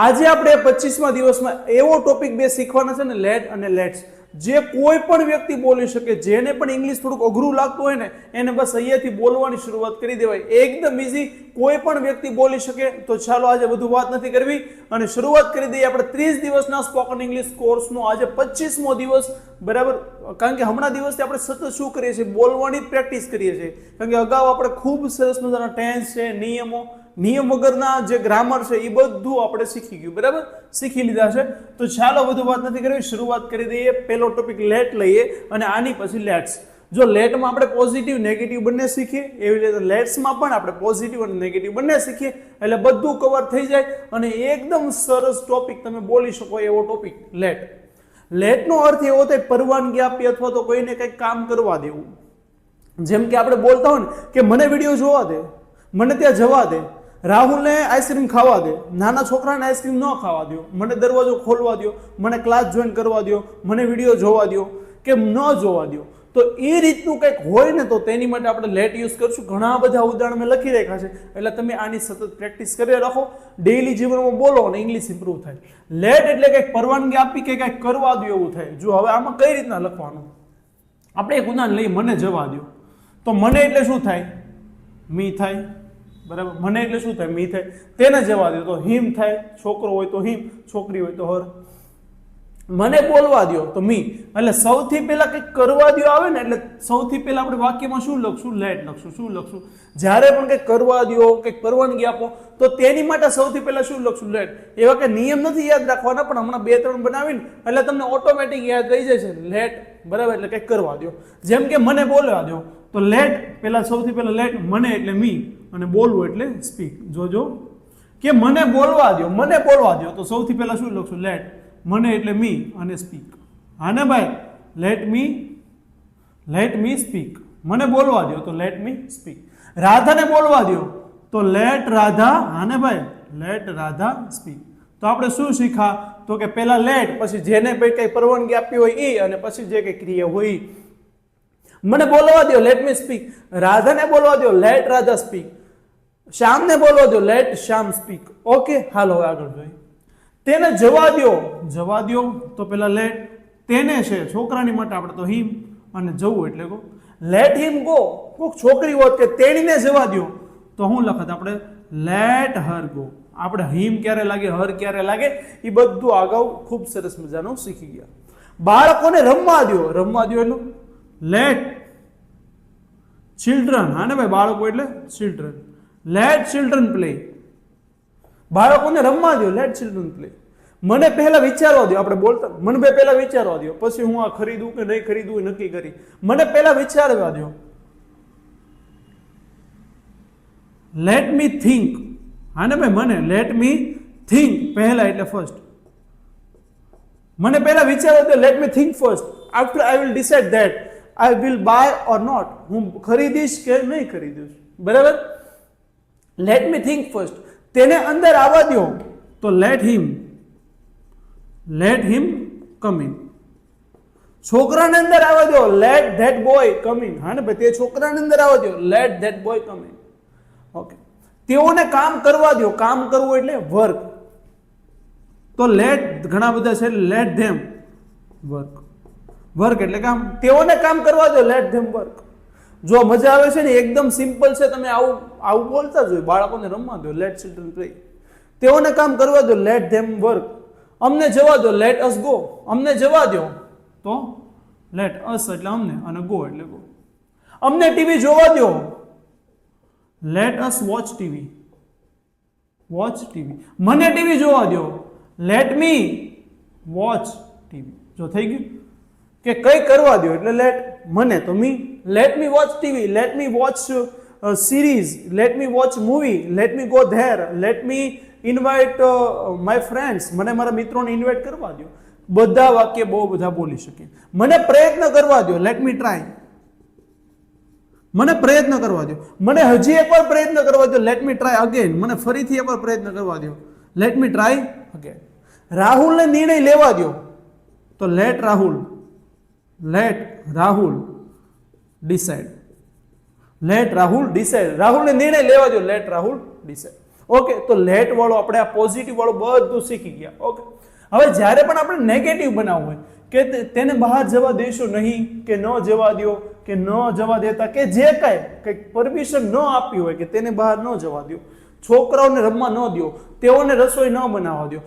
આજે આપણે 25મા દિવસમાં એવો ટોપિક બે શીખવાના છે ને, લેટ અને લેટ્સ, જે કોઈ પણ વ્યક્તિ બોલી શકે. જેને પણ ઇંગ્લિશ થોડુંક અઘરું લાગતું હોય ને એને બસ અહીંયાથી બોલવાની શરૂઆત કરી દેવાય. એકદમ ઇઝી, કોઈ પણ વ્યક્તિ બોલી શકે. તો ચાલો આજે વધુ વાત નથી કરવી અને શરૂઆત કરી દઈએ આપણે 30 દિવસના સ્પોકન ઇંગ્લિશ કોર્સનો. આજે 25મો દિવસ, બરાબર. કારણ કે હમણાં દિવસથી આપણે સતત શું કરીએ છીએ, બોલવાની પ્રેક્ટિસ કરીએ છીએ. કારણ કે અગાઉ આપણે ખૂબ સરસ મજાના ટેન્સ છે, નિયમ વગરના જે ગ્રામર છે એ બધું આપણે શીખી ગયું, બરાબર, શીખી લીધા છે. તો ચાલો વધુ વાત નથી કરવી, શરૂઆત કરી દઈએ. પહેલો ટોપિક લેટ લઈએ અને આની પછી લેટ્સ. જો લેટમાં આપણે પોઝિટિવ નેગેટિવ બંને શીખીએ, એવી રીતે લેટ્સમાં પણ આપણે પોઝિટિવ અને નેગેટિવ બંને શીખીએ, એટલે બધું કવર થઈ જાય અને એકદમ સરસ ટોપિક તમે બોલી શકો એવો ટોપિક લેટ. લેટનો અર્થ એવો થાય પરવાનગી આપી અથવા તો કોઈને કંઈક કામ કરવા દેવું. જેમ કે આપણે બોલતા હોય ને કે મને વિડીયો જોવા દે, મને ત્યાં જવા દે, રાહુલને આઈસ્ક્રીમ ખાવા દે, નાના છોકરાને આઈસ્ક્રીમ ન ખાવા દો, મને દરવાજો ખોલવા દો, મને ક્લાસ જોઈન કરવા દો, મને વિડીયો જોવા દો કે ન જોવા દો. તો એ રીતનું કંઈક હોય ને તો તેની માટે આપણે લેટ યુઝ કરશું. ઘણા બધા ઉદાહરણ મેં લખી રાખ્યા છે, એટલે તમે આની સતત પ્રેક્ટિસ કરી રાખો. ડેઇલી જીવનમાં બોલો અને ઇંગ્લિશ ઇમ્પ્રૂવ થાય. લેટ એટલે કંઈક પરવાનગી આપી કે કંઈક કરવા દો એવું થાય. જો હવે આમાં કઈ રીતના લખવાનું, આપણે એક ઉદાહરણ લઈએ, મને જવા દો. તો મને એટલે શું થાય, મી થાય, બરાબર. મને એટલે શું થાય, મી થાય. તેને જવા દો તો હિમ થાય. છોકરો હોય તો હિમ, છોકરી હોય તો હર. મને બોલવા દો તો મી. એટલે સૌથી પહેલા કંઈક કરવા દો આવે ને એટલે સૌથી પહેલા આપણે વાક્યમાં શું લખશું, લેટ લખશું. શું લખશું? જ્યારે પણ કંઈક કરવા દો, કંઈક પરવાનગી આપો તો તેની માટે સૌથી પહેલા શું લખશું, લેટ. એવા કે નિયમ નથી યાદ રાખવાના, પણ હમણાં 2-3 બનાવીને એટલે તમને ઓટોમેટિક યાદ રહી જાય છે, લેટ, બરાબર. એટલે કંઈક કરવા દો. જેમ કે મને બોલવા દો તો લેટ, પહેલા સૌથી પહેલા લેટ, મને એટલે મી અને બોલવું એટલે સ્પીક. જોજો કે મને બોલવા દો, મને બોલવા દો તો સૌથી પહેલા શું લખશું, લેટ. મને એટલે મી અને સ્પીક. હા ને ભાઈ, લેટ મી સ્પીક. મને બોલવા દો તો લેટ મી સ્પીક. રાધાને બોલવા દો તો લેટ રાધા, હા ને ભાઈ, લેટ રાધા સ્પીક. તો આપણે શું શીખા, તો કે પહેલા લેટ, પછી જેને કઈ પરવાનગી આપી હોય એ, અને પછી જે કઈ ક્રિયા હોય એ. મને બોલવા દો, લેટ મી સ્પીક. રાધાને બોલવા દો, લેટ રાધા સ્પીક. શ્યામને બોલવા દો, લેટ શ્યામ સ્પીક. ઓકે, હાલો હવે આગળ જોઈએ. તેને જવા દો તો પેલા લેટ. તેને છે છોકરાની માટે આપણે તો હિમ, અને જવું એટલે ગો. લેટ હિમ ગો. કોઈક છોકરી હોત કે તેણીને જવા દો તો હું લખત આપણે લેટ હર ગો. આપણે હિમ ક્યારે લાગે, હર ક્યારે લાગે, એ બધું અગાઉ ખૂબ સરસ મજાનું શીખી ગયા. બાળકોને રમવા દો એટલું લેટ ચિલ્ડ્રન, હા ને ભાઈ, બાળકો એટલે ચિલ્ડ્રન. Late children play. બાળકોને રમવા દો, લેટ ચિલ્ડ્રન પ્લે. મને પહેલા વિચારવા દો, આપણે બોલતા મને પહેલા વિચારવા દો, પછી હું આ ખરીદું કે નહીં ખરીદવું એ નક્કી કરી. મને પહેલા વિચારવા દો. લેટ મી થિંક, હા ને ભાઈ, મને લેટ મી થિંક, પહેલા એટલે ફર્સ્ટ. મને પહેલા વિચારવા દો, let me think first. After I will decide that I will buy or not. હું ખરીદીશ કે નહીં ખરીદીશ, બરાબર. Let me think first. તેને અંદર આવવા દો તો લેટ હિમ કમ ઇન. છોકરાને અંદર આવવા દો, let that boy come in. હા ને ભાઈ, તે છોકરાને અંદર આવવા દો, let that boy come in. Okay. તેઓને કામ કરવા દો. કામ કરવું એટલે વર્ક. તો લેટ ઘણા બધા છે, લેટ ધેમ વર્ક એટલે કામ. તેઓને કામ કરવા દો, લેટ ધેમ વર્ક. જો મજા આવે છે ને, એકદમ સિમ્પલ છે, તમે આવું બોલતા જ હોય. બાળકોને રમવા દો, લેટ ચિલ્ડ્રન પ્લે. તેઓને કામ કરવા દો, લેટ ધેમ વર્ક. અમને જવા દો, લેટ અસ ગો. અમને જવા દો તો લેટ અસ એટલે અમને, અને ગો એટલે ગો. અમને ટીવી જોવા દો, લેટ અસ વોચ ટીવી. મને ટીવી જોવા દો, લેટ મી વોચ ટીવી. જો થઈ ગયું કે કઈ કરવા દો એટલે લેટ. મને તો me. Let me watch TV, let me watch series, let me watch movie, let me go there, let me invite my friends. મને મારા મિત્રોને ઇન્વાઇટ કરવા દો. બધા વાક્ય બહુ બધા બોલી શકીએ. મને પ્રયત્ન કરવા દો, લેટ મી ટ્રાય. મને પ્રયત્ન કરવા દો. મને હજી એકવાર પ્રયત્ન કરવા દો, લેટ મી ટ્રાય અગેન. મને ફરીથી એકવાર પ્રયત્ન કરવા દો, લેટ મી ટ્રાય અગેન. રાહુલને નિર્ણય લેવા દો તો લેટ રાહુલ ડિસાઇડ. રાહુલને નિર્ણય લેવા દો, લેટ રાહુલ ડિસાઇડ. ઓકે, તો લેટ વાળો આપણે આ પોઝિટિવ વાળું બધું શીખી ગયા. ઓકે, હવે જ્યારે પણ આપણે નેગેટિવ બનાવવું હોય કે તેને બહાર જવા દેશો નહીં, કે ન જવા દો, કે ન જવા દેતા, કે જે કંઈક પરમિશન ન આપી હોય કે તેને બહાર ન જવા દો, છોકરાઓને રમવા ન દો, તેઓને રસોઈ ન બનાવવા દો,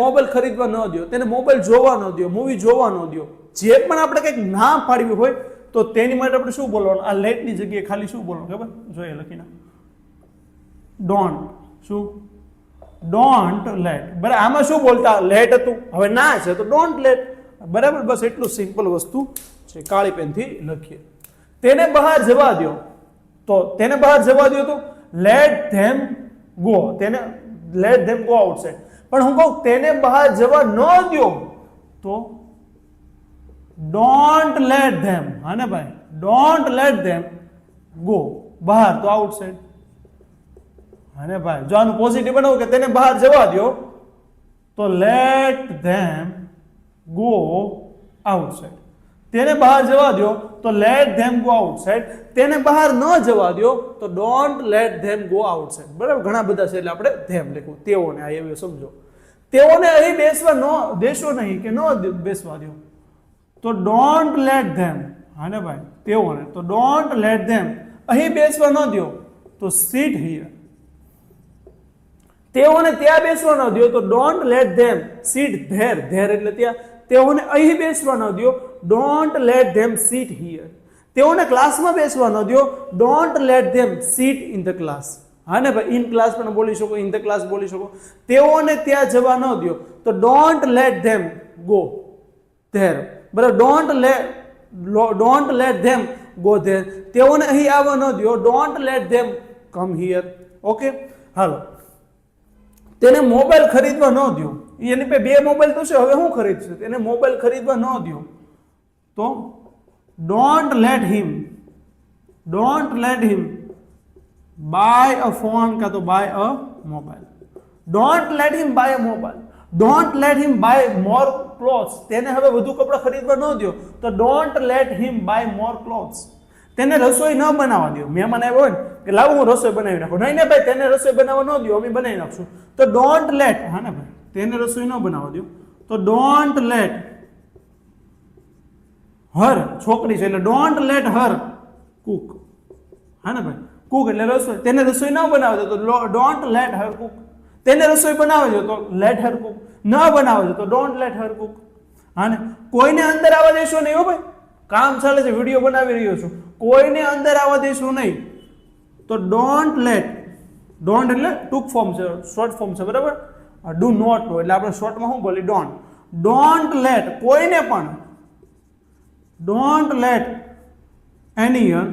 મોબાઈલ ખરીદવા ન દો, તેને મોબાઈલ જોવા ન દો, મૂવી જોવા ન દો, જે પણ આપણે કંઈક ના પાડવી હોય તો તેની માટે આપણે શું બોલવાનું? આ લેટની જગ્યાએ ખાલી શું બોલવાનું ખબર? જોઈએ લખીને, ડોન્ટ. શું? Don't late. બરાબર, આમાં શું બોલતા? લેટ હતું, હવે ના છે તો ડોન્ટ લેટ. બરાબર, બસ એટલું સિમ્પલ વસ્તુ છે. કાળી પેનથી લખીએ. તેને બહાર જવા દો, તો તેને બહાર જવા દો તો લેટ ધેમ ગો. તેને લેટ ધેમ ગો આઉટસાઇડ. પણ હું કહું તેને બહાર જવા ન દો તો ડોન્ટ લેટ ધેમ. હા ને ભાઈ, ડોન્ટ લેટ ધેમ ગો. બહાર તો આઉટસાઇડ. હા ને ભાઈ, જો આનું પોઝિટિવ બનાવું કે તેને બહાર જવા દો તો લેટ ધેમ ગો આઉટસાઇડ. તેને બહાર જવા દો તો લેટ ધેમ ગો આઉટસાઇડ. તેને બહાર ન જવા દો તો don't let them go outside. બરાબર, ઘણા બધા છે એટલે આપણે ધેમ લખવું. તેઓને આ એવું સમજો. તેઓને અહીં બેસવા ન દેશો નહીં, કે ન બેસવા દો તો ડોન્ટ લેટ ધેમ. હા ને ભાઈ, તેઓને તો ડોન્ટ લેટ ધેમ અહીં બેસવા ન દો તો સીટ હિયર. તેઓને ત્યાં બેસવા ન દો તો don't let them seat there. There એટલે ત્યાં. તેઓને અહીં બેસવા ન દો don't let them seat here. તેઓને ક્લાસમાં બેસવા ન દો don't let them sit in the class. હા ને ભાઈ, ઇન ક્લાસ પણ બોલી શકો, ઇન ધ ક્લાસ બોલી શકો. તેઓને ત્યાં જવા ન દો તો don't let them go there. બરાબર, don't let them go there. તેઓને અહીં આવવા ન દો don't let them come here. Okay, હાલો. તેને મોબાઈલ ખરીદવા ન દો. એની પાસે 2 મોબાઈલ તો છે, હવે શું ખરીદશે? તેને મોબાઈલ ખરીદવા ન દો તો don't let him buy a phone કાં તો buy a mobile. Don't let him buy a mobile. Don't let him buy more clothes. તેને હવે વધુ કપડાં ખરીદવા ન દો તો don't let him buy more clothes. તેને રસોઈ ન બનાવવા દો. મહેમાન આવ્યો હોય ને કે લાવો હું રસોઈ બનાવી નાખું. નહીં ને ભાઈ, તેને રસોઈ બનાવવા ન દો, અમે બનાવી નાખશું. તો ડોન્ટ લેટ. હા ને ભાઈ, તેને રસોઈ ન બનાવવા દો તો ડોન્ટ લેટ હર. છોકરી છે એટલે ડોન્ટ લેટ હર કુક. હા ને ભાઈ, કુક એટલે રસોઈ. તેને રસોઈ ન બનાવવા દો તો ડોન્ટ લેટ હર કુક. તેને રસોઈ બનાવે છે તો લેટ હર કુક. ન બનાવે છે તો ડોન્ટ લેટ હર કુક. હા ને, કોઈને અંદર આવવા દેશો નહીં. હો ભાઈ, કામ ચાલે છે, વિડીયો બનાવી રહ્યો છું, કોઈને અંદર આવવા દેશો નહીં તો ડોન્ટ લેટ. ડોન્ટ એટલે ટૂંક ફોર્મ છે, શોર્ટ ફોર્મ છે. બરાબર, ડુ નોટ નો એટલે આપણે શોર્ટમાં શું બોલી? ડોન્ટ. ડોન્ટ લેટ કોઈને પણ. Don't let anyone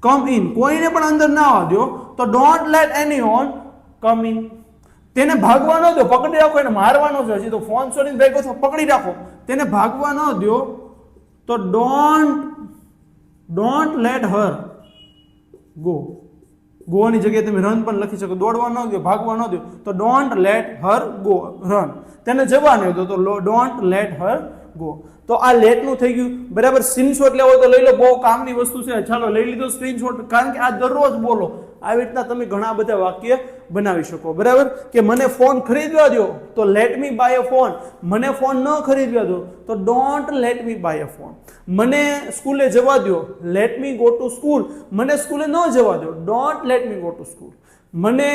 come in. કોઈને પણ અંદર ના આવવા દો તો don't let anyone come in. તેને ભાગવા ન દો, પકડી રાખો. એને મારવાનો છે, હજી તો ફોન છોડીને ભાગ્યો તો પકડી રાખો. તેને ભાગવા ન દો તો don't late Har go. Go ની જગ્યાએ તમે રન પણ લખી શકો. દોડવા ન દો, ભાગવા ન દો તો don't late Har go run. તેને જવા ન દો તો ડોન્ટ લેટ હર ગો. તો આ લેટનું થઈ ગયું. બરાબર, સ્ક્રીનશોટ લેવો તો લઈ લો, બહુ કામની વસ્તુ છે. ચાલો લઈ લીધો સ્ક્રીનશોટ, કારણ કે આ દરરોજ બોલો. આવી રીતના તમે ઘણા બધા વાક્ય બનાવી શકો. બરાબર, કે મને ફોન ખરીદવા દો તો let me buy a phone. મને ફોન ન ખરીદવા દો તો don't let me buy a phone. મને સ્કૂલે જવા દો, let me go to school. મને સ્કૂલે ન જવા દો, don't let me go to school. મને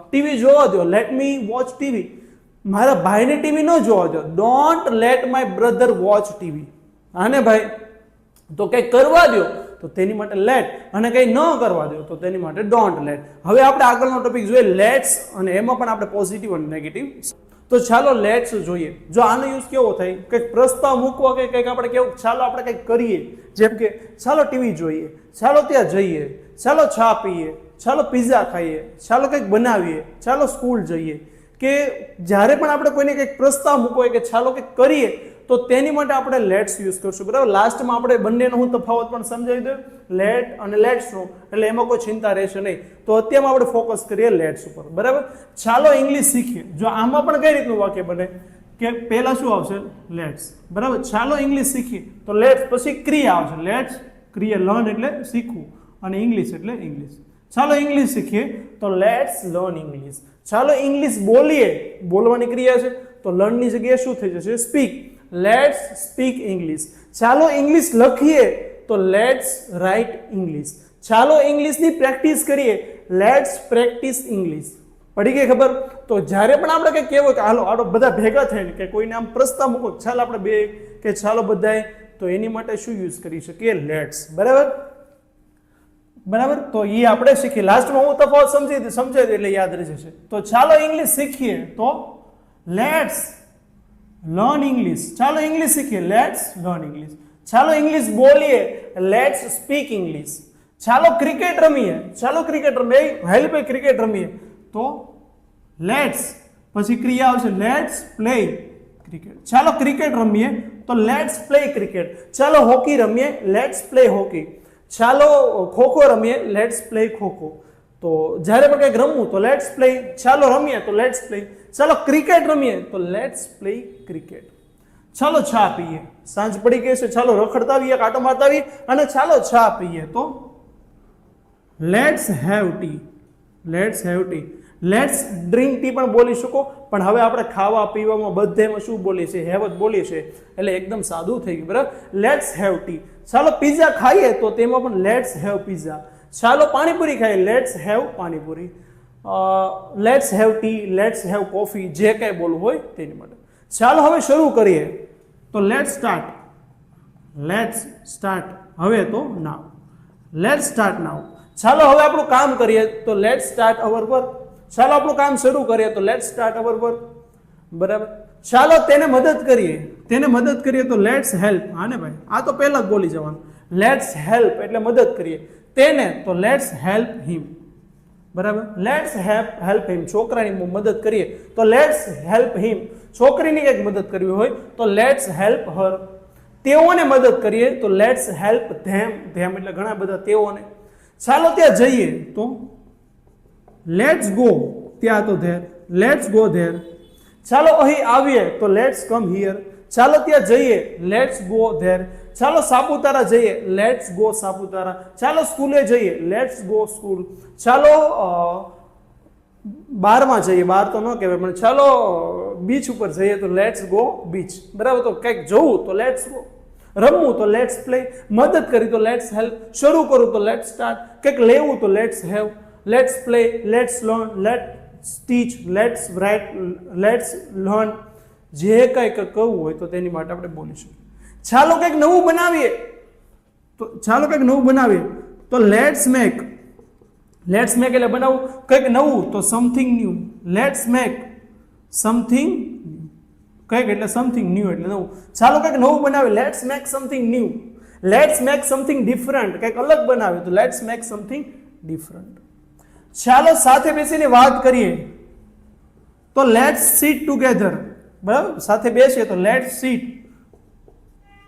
ટીવી જોવા દો, લેટ મી વોચ ટીવી. મારા ભાઈને ટીવી ન જોવા દો, don't late my brother watch TV. હા ને ભાઈ, તો કંઈક કરવા દો તો તેની માટે લેટ, અને કંઈ ન કરવા દો તો તેની માટે ડોન્ટ લેટ. હવે આપણે આગળનો ટોપિક જોઈએ લેટ્સ, અને એમાં પણ આપણે પોઝિટિવ અને નેગેટિવ. તો ચાલો લેટ્સ જોઈએ. જો આનો યુઝ કેવો થાય, કંઈક પ્રસ્તાવ મૂકવા કે કંઈક આપણે કેવું, ચાલો આપણે કંઈક કરીએ. જેમ કે ચાલો ટીવી જોઈએ, ચાલો ત્યાં જઈએ, ચાલો ચા પીએ, ચાલો પિઝા ખાઈએ, ચાલો કંઈક બનાવીએ, ચાલો સ્કૂલ જઈએ. કે જ્યારે પણ આપણે કોઈને કંઈક પ્રસ્તાવ મૂકવો હોય કે ચાલો કંઈક કરીએ તો તેની માટે આપણે લેટ્સ યુઝ કરશું. બરાબર, લાસ્ટમાં આપણે બંનેનો હું તફાવત પણ સમજાવી દઉં, લેટ અને લેટ્સનો, એટલે એમાં કોઈ ચિંતા રહેશે નહીં. તો અત્યારમાં આપણે ફોકસ કરીએ લેટ્સ ઉપર. બરાબર, ચાલો ઇંગ્લિશ શીખીએ. જો આમાં પણ કઈ રીતનું વાક્ય બને કે પહેલા શું આવશે? લેટ્સ. બરાબર, ચાલો ઇંગ્લિશ શીખીએ તો લેટ્સ, પછી ક્રિયા આવશે. લેટ્સ ક્રિયા, લર્ન એટલે શીખવું, અને ઇંગ્લિશ એટલે ઇંગ્લિશ. ચાલો ઇંગ્લિશ શીખીએ તો લેટ્સ લર્ન ઇંગ્લિશ. ચાલો ઇંગ્લિશ બોલીએ, બોલવાની ક્રિયા છે તો લર્નની જગ્યાએ શું થઈ જશે? સ્પીક. Let's speak English. ચાલો ઇંગ્લિશ લખીએ તો લેટ્સ રાઇટ ઇંગ્લિશ. ચાલો ઇંગ્લિશની પ્રેક્ટિસ કરીએ, લેટ્સ પ્રેક્ટિસ ઇંગ્લિશ. પડી ગઈ ખબર? તો જ્યારે પણ આપણે કંઈક કહેવું કે હાલો આડો બધા ભેગા થઈને કે કોઈને આમ પ્રસ્તાવ મૂકો, ચાલ આપણે બે કે ચાલો બધાએ, તો એની માટે શું યુઝ કરી શકીએ? લેટ્સ. બરાબર બરાબર. તો એ આપણે શીખીએ. લાસ્ટમાં હું તફાવત સમજાવી દઉં એટલે યાદ રહી જશે. તો ચાલો ઇંગ્લિશ શીખીએ તો લેટ્સ લર્ન ઇંગ્લિશ. ચાલો ઇંગ્લિશ શીખીએ, લેટ્સ લર્ન ઇંગ્લિશ. ચાલો ઇંગ્લિશ બોલીએ, લેટ્સ સ્પીક ઇંગ્લિશ. ચાલો ક્રિકેટ રમીએ, ચાલો ક્રિકેટ રમીએ, હેલ્પ ક્રિકેટ રમીએ તો લેટ્સ, પછી ક્રિયા આવશે લેટ્સ પ્લે ક્રિકેટ. ચાલો ક્રિકેટ રમીએ તો લેટ્સ પ્લે ક્રિકેટ. ચાલો હોકી રમીએ, લેટ્સ પ્લે હોકી. ચાલો ખોખો રમીએ, લેટ્સ પ્લે ખોખો. તો જ્યારે પણ કંઈક રમવું તો લેટ્સ પ્લે. ચાલો રમીએ તો લેટ્સ પ્લે. ચાલો ક્રિકેટ રમીએ તો લેટ્સ પ્લે ક્રિકેટ. ચાલો ચા પીએ, સાંજ પડી ગઈ છે, ચાલો રખડતા આવીએ, કાંટો મારતા આવીએ અને ચાલો ચા પીએ તો let's have T. Let's have T. Let's drink tea પણ બોલી શકો, પણ હવે આપણે ખાવા પીવામાં બધેમાં શું બોલીએ છીએ? હેવ જ બોલીએ છીએ, એટલે એકદમ સાદું થઈ ગયું. બરાબર. Let's have T. ચાલો પિઝા ખાઈએ તો તેમાં પણ લેટ્સ હેવ પિઝા. ચાલો પાણીપુરી ખાઈએ, let's have panipuri. Let's have T, let's have coffee, જે કંઈ બોલવું હોય તેની માટે. ચાલો હવે શરૂ કરીએ તો લેટ્સ સ્ટાર્ટ. Let's start. હવે તો નાવ. Let's start now. ચાલો હવે આપણું કામ કરીએ તો લેટ્સ સ્ટાર્ટ અવર વર્ક. ચાલો આપણું કામ શરૂ કરીએ તો લેટ્સ સ્ટાર્ટ અવર વર્ક. બરાબર. ચાલો તેને મદદ કરીએ, તેને મદદ કરીએ તો લેટ્સ હેલ્પ. હા ને ભાઈ, આ તો પહેલા જ બોલી જવાનું. લેટ્સ હેલ્પ એટલે મદદ કરીએ. તેને તો લેટ્સ હેલ્પ હિમ. બરાબર. Let's help him. છોકરાની મદદ કરીએ તો લેટ્સ હેલ્પ હિમ. છોકરીની કંઈક મદદ કરવી હોય તો લેટ્સ હેલ્પ હર. તેઓને મદદ કરીએ તો લેટ્સ હેલ્પ ધેમ. ધેમ એટલે ઘણા બધા તેઓને. ચાલો ત્યાં જઈએ તો લેટ્સ ગો. ત્યાં તો ધેર. Let's go there. ચાલો અહીં આવીએ તો લેટ્સ કમ હિયર. ચાલો ત્યાં જઈએ, લેટ્સ ગો ધેર. ચાલો સાપુતારા જઈએ, લેટ્સ ગો સાપુતારા. ચાલો સ્કૂલે જઈએ, લેટ્સ ગો સ્કૂલ. ચાલો બારમાં જઈએ, બાર તો ન કહેવાય પણ ચાલો બીચ ઉપર જઈએ તો લેટ્સ ગો બીચ. બરાબર. તો કંઈક જવું તો લેટ્સ ગો. રમવું તો લેટ્સ પ્લે. મદદ કરી તો લેટ્સ હેલ્પ. શરૂ કરું તો લેટ્સ સ્ટાર્ટ. કંઈક લેવું તો let's have. Let's play, let's learn, let's teach, let's write, let's learn. જે કંઈક કહવું હોય તો તેની માટે આપણે બોલીશું. ચાલો કંઈક નવું બનાવીએ તો ચાલો કંઈક નવું બનાવીએ તો લેટ્સ મેક. લેટ્સ મેક એટલે બનાવવું કંઈક નવું તો something new. Let's make something કંઈક એટલે સમથિંગ ન્યૂ એટલે નવું. ચાલો કંઈક નવું બનાવીએ, let's make something new. Let's make something different. કંઈક અલગ બનાવીએ તો લેટ્સ મેક સમથિંગ ડિફરન્ટ. ચાલો સાથે બેસીને વાત કરીએ તો લેટ્સ સીટ ટુગેધર. બરાબર. સાથે બેસીએ તો લેટ્સ સીટ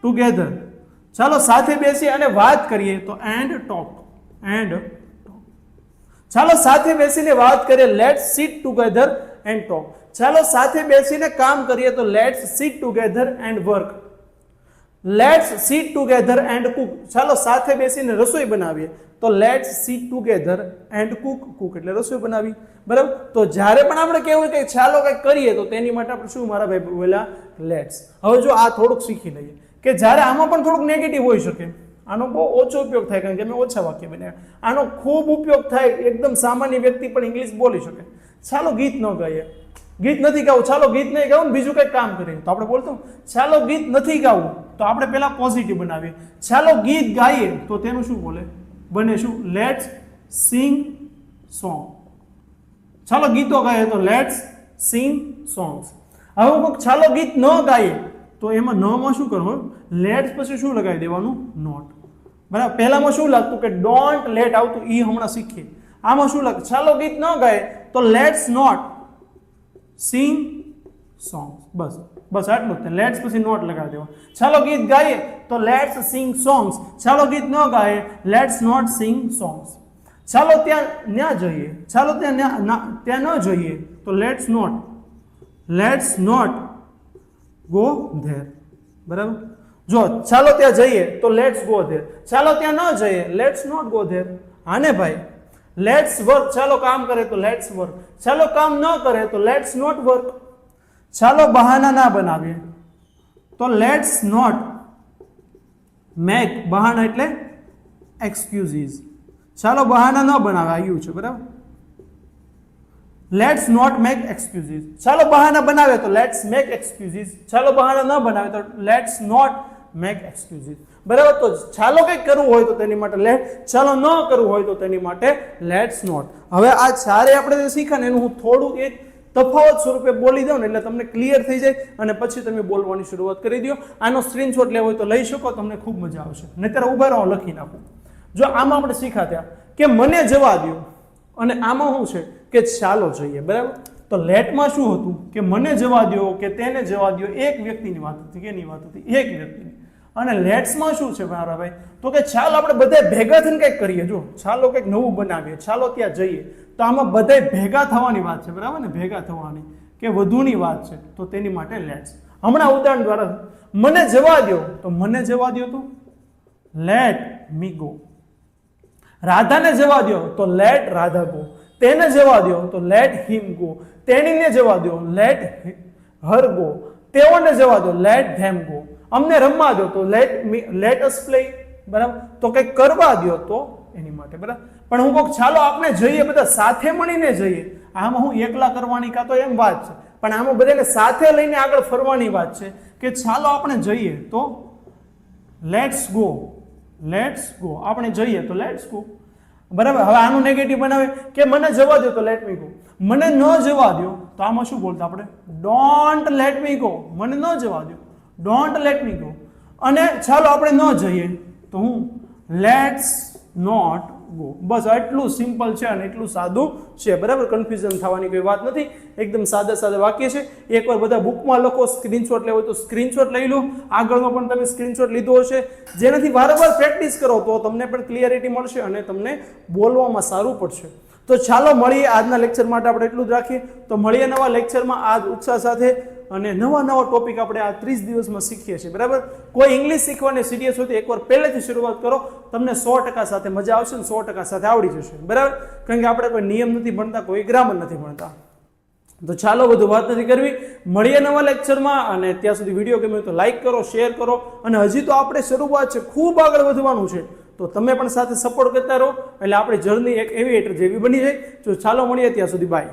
ટુગેધર. ચાલો સાથે બેસી અને વાત કરીએ તો એન્ડ ટોક. And talk. ચાલો સાથે બેસીને વાત કરીએ, let's seat together and talk. ચાલો સાથે બેસીને કામ કરીએ તો let's seat together and work. Let's seat together and Cook. ચાલો સાથે બેસીને રસોઈ બનાવીએ તો let's seat together and Cook. Cook એટલે રસોઈ બનાવી. બરાબર. તો જ્યારે પણ આપણે કહેવું કે ચાલો કંઈક કરીએ તો તેની માટે આપણે શું મારા ભાઈ બોલ્યા? લેટ્સ. હવે જો આ થોડુંક શીખી લઈએ કે જ્યારે આમાં પણ થોડુંક નેગેટિવ હોઈ શકે. આનો બહુ ઓછો ઉપયોગ થાય કારણ કે મેં ઓછા વાક્ય બન્યા. આનો ખૂબ ઉપયોગ થાય, એકદમ સામાન્ય વ્યક્તિ પણ ઇંગ્લિશ બોલી શકે. ચાલો ગીત ન ગાઈએ, ગીત નથી ગાવું, ચાલો ગીત નહીં ગાવું ને બીજું કંઈક કામ કરીએ તો આપણે બોલતો ચાલો ગીત નથી ગાવું તો આપણે પહેલા પોઝિટિવ બનાવીએ. ચાલો ગીત ગાઈએ તો તેનું શું બોલે બને? શું? Let's sing song. ચાલો ગીતો ગાઈએ તો લેટ્સ સિંગ સોંગ્સ. હવે હું ચાલો ગીત ન ગાઈએ તો એમાં ન માં શું કરવું? લેટ્સ પછી શું લગાવી દેવાનું? નોટ. બરાબર. પહેલામાં શું લાગતું કે ડોન્ટ લેટ આવતું, એ હમણાં શીખીએ. આમાં શું લાગે? ચાલો ગીત ન ગાય તો લેટ્સ નોટ સિંગ સોંગ્સ. બસ બસ આટલું જ. લેટ્સ પછી નોટ લગાવી દેવા. ચાલો ગીત ગાઈએ તો લેટ્સ સિંગ સોંગ્સ. ચાલો ગીત ન ગાય લેટ્સ નોટ સિંગ સોંગ્સ. ચાલો ત્યાં જઈએ, ચાલો ત્યાં ન જઈએ તો લેટ્સ નોટ ગો ધેર. બરાબર. જો ચાલો ત્યાં જઈએ તો લેટ્સ ગો ધેર. ચાલો ત્યાં ન જઈએ લેટ્સ નોટ ગો ધેર. હા ને ભાઈ. લેટ્સ વર્ક, ચાલો કામ કરે તો લેટ્સ વર્ક, ચાલો કામ ન કરે તો લેટ્સ નોટ વર્ક, ચાલો બહાના ના બનાવીએ તો લેટ્સ નોટ મેક, બહાના એટલે એક્સક્યુઝીસ, ચાલો બહાના ન બનાવે, આવ્યું છે બરાબર, લેટ્સ નોટ મેક એક્સક્યુઝીસ, ચાલો બહાના બનાવે તો લેટ્સ મેક એક્સક્યુઝીસ, ચાલો બહાના ન બનાવે તો લેટ્સ નોટ મેક એક્સક્યુઝીસ, બરાબર. તો ચાલો કંઈક કરવું હોય તો તેની માટે લેટ, ચાલો ન કરવું હોય તો તેની માટે લેટ્સ નોટ. હવે આ ચારે આપણે જે શીખ્યા ને એનું હું થોડું એક તફાવત સ્વરૂપે બોલી દઉં ને એટલે તમને ક્લિયર થઈ જાય અને પછી તમે બોલવાની શરૂઆત કરી દો. આનો સ્ક્રીનશોટ લેવો હોય તો લઈ શકો, તમને ખૂબ મજા આવશે. નહીંતર ઉભા રહો, લખી નાખું. જો આમાં આપણે શીખ્યા ત્યાં કે મને જવા દો અને આમાં શું છે કે ચાલો જઈએ, બરાબર. તો લેટમાં શું હતું કે મને જવા દો કે તેને જવા દો, એક વ્યક્તિની વાત હતી. કેની વાત હતી? એક વ્યક્તિની. અને લેટ્સમાં શું છે મારા ભાઈ? તો કે ચાલો આપણે બધા ભેગા થઈને કંઈક કરીએ. જો ચાલો કંઈક નવું બનાવીએ, ચાલો ત્યાં જઈએ. તો આમાં બધા ભેગા થવાની વાત છે, બરાબર ને? ભેગા થવાની કે વધુની વાત છે, તો તેની માટે લેટ્સ. હમણાં ઉદાહરણ દ્વારા મને જવા દો તો મને જવા દો તો લેટ મી ગો, રાધાને જવા દો તો લેટ રાધા ગો, તેને જવા દો તો લેટ હિમ ગો, તેણીને જવા દો લેટ હર ગો, તેઓને જવા દો લેટ ધેમ ગો, અમને રમવા દો તો લેટ અસ પ્લે, બરાબર. તો કંઈક કરવા દો તો એની માટે, બરાબર. પણ હું કહું ચાલો આપણે જઈએ, બધા સાથે મળીને જઈએ, આમાં હું એકલા કરવાની કાં તો એમ વાત છે, પણ આમાં બધાને સાથે લઈને આગળ ફરવાની વાત છે કે ચાલો આપણે જઈએ તો લેટ્સ ગો, લેટ્સ ગો, આપણે જઈએ તો લેટ્સ ગો, બરાબર. હવે આનું નેગેટિવ બનાવે કે મને જવા દો તો લેટ મી ગો, મને ન જવા દો તો આમાં શું બોલતા આપણે? ડોન્ટ લેટ મી ગો, મને ન જવા દો, ડોન્ટ લેટ મી ગો. અને ચાલો આપણે ન જઈએ તો હું લેટ્સ નોટ ગો. બસ આટલું સિમ્પલ છે અને એટલું સાદું છે, બરાબર. કન્ફ્યુઝન થવાની કોઈ વાત નથી, એકદમ સાદા સાદા વાક્ય છે. એકવાર બધા બુકમાં લખો, સ્ક્રીનશોટ લેવો તો સ્ક્રીનશોટ લઈ લો, આગળનો પણ તમે સ્ક્રીનશોટ લીધો હશે, જેનાથી વારંવાર પ્રેક્ટિસ કરો તો તમને પણ ક્લિયરિટી મળશે અને તમને બોલવામાં સારું પડશે. તો ચાલો મળીએ, આજના લેક્ચર માટે આપણે એટલું જ રાખીએ. તો મળીએ નવા લેક્ચરમાં આ જ ઉત્સાહ સાથે અને નવા ટોપિક આપણે આ 30 દિવસમાં શીખીએ છીએ, બરાબર. કોઈ ઇંગ્લિશ શીખવાને સિરિયસ હોય તો એકવાર પહેલેથી શરૂઆત કરો, તમને 100% સાથે મજા આવશે અને 100% સાથે આવડી જશે, બરાબર. કારણ કે આપણે કોઈ નિયમ નથી ભણતા, કોઈ ગ્રામર નથી ભણતા. તો ચાલો વધુ વાત નથી કરવી, મળીએ નવા લેક્ચરમાં. અને ત્યાં સુધી વિડીયો ગમે તો લાઈક કરો, શેર કરો. અને હજી તો આપણે શરૂઆત છે, ખૂબ આગળ વધવાનું છે, તો તમે પણ સાથે સપોર્ટ કરતા રહો એટલે આપણી જર્ની એક એવી જેવી બની જાય. તો ચાલો મળીએ, ત્યાં સુધી બાય.